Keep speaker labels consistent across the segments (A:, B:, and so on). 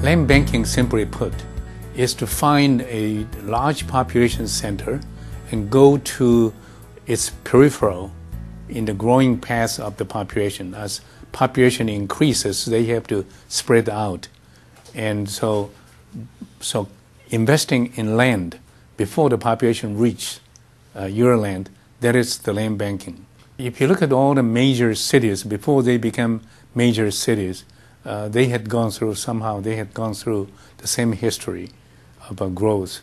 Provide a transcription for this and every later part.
A: Land banking, simply put, is to find a large population center and go to its peripheral in the growing path of the population. As population increases, they have to spread out. And so investing in land before the population reach your land, that is the land banking. If you look at all the major cities, before they become major cities, they had gone through the same history of growth.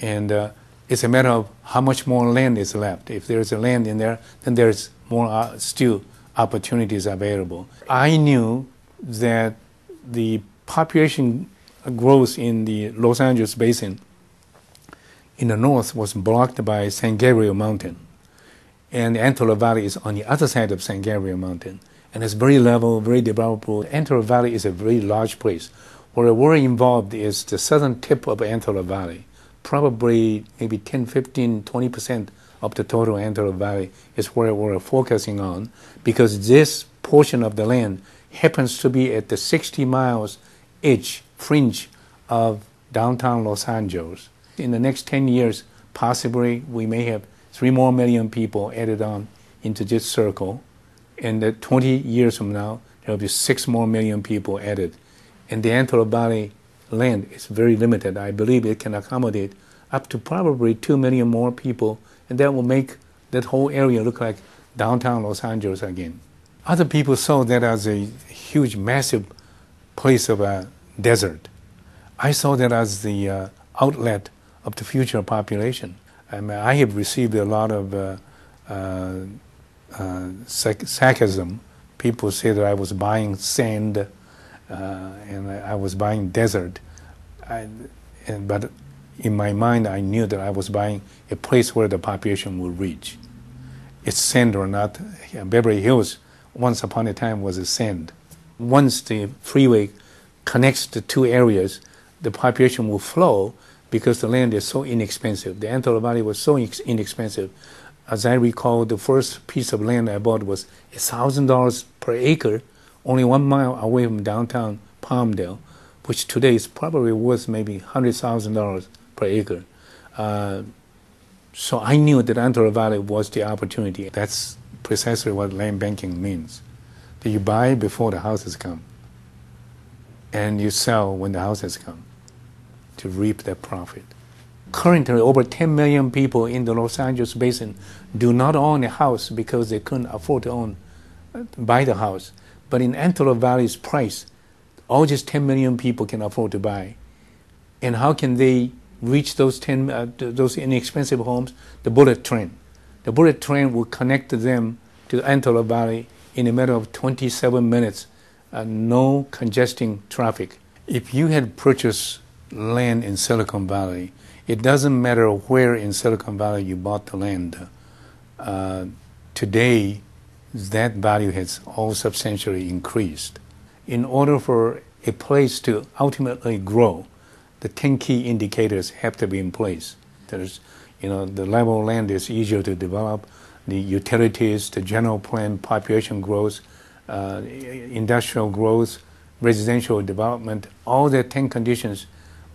A: And it's a matter of how much more land is left. If there's a land in there, then there's more still opportunities available. I knew that the population growth in the Los Angeles basin in the north was blocked by San Gabriel Mountain. And the Antelope Valley is on the other side of San Gabriel Mountain. And it's very level, very developable. Antelope Valley is a very large place. Where we're involved is the southern tip of Antelope Valley. Probably maybe 10, 15, 20% of the total Antelope Valley is where we're focusing on, because this portion of the land happens to be at the 60 miles edge fringe of downtown Los Angeles. In the next 10 years, possibly we may have 3 more million people added on into this circle. And 20 years from now, there will be 6 more million people added. And the Antelope Valley land is very limited. I believe it can accommodate up to probably 2 million more people, and that will make that whole area look like downtown Los Angeles again. Other people saw that as a huge, massive place of a desert. I saw that as the outlet of the future population. I have received a lot of sarcasm. People say that I was buying sand and I was buying desert. But in my mind, I knew that I was buying a place where the population will reach. It's sand or not. Beverly Hills, once upon a time, was a sand. Once the freeway connects the two areas, the population will flow because the land is so inexpensive. The Antelope Valley was so inexpensive. As I recall, the first piece of land I bought was $1,000 per acre, only 1 mile away from downtown Palmdale, which today is probably worth maybe $100,000 per acre. So I knew that Antelope Valley was the opportunity. That's precisely what land banking means. That you buy before the houses come, and you sell when the houses come to reap that profit. Currently, over 10 million people in the Los Angeles basin do not own a house because they couldn't afford to buy the house. But in Antelope Valley's price, all just 10 million people can afford to buy. And how can they reach those inexpensive homes? The bullet train. The bullet train will connect them to Antelope Valley in a matter of 27 minutes, no congesting traffic. If you had purchased land in Silicon Valley, it doesn't matter where in Silicon Valley you bought the land. Today, that value has all substantially increased. In order for a place to ultimately grow, the 10 key indicators have to be in place. There's, the level of land is easier to develop, the utilities, the general plan, population growth, industrial growth, residential development, all the 10 conditions.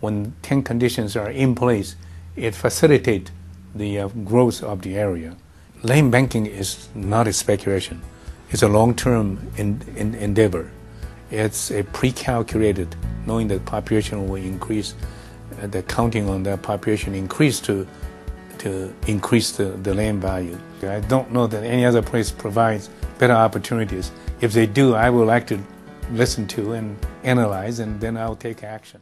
A: When 10 conditions are in place, it facilitates the growth of the area. Land banking is not a speculation. It's a long-term endeavor. It's a pre-calculated, knowing that population will increase, the counting on that population increase to increase the land value. I don't know that any other place provides better opportunities. If they do, I would like to listen to and analyze, and then I'll take action.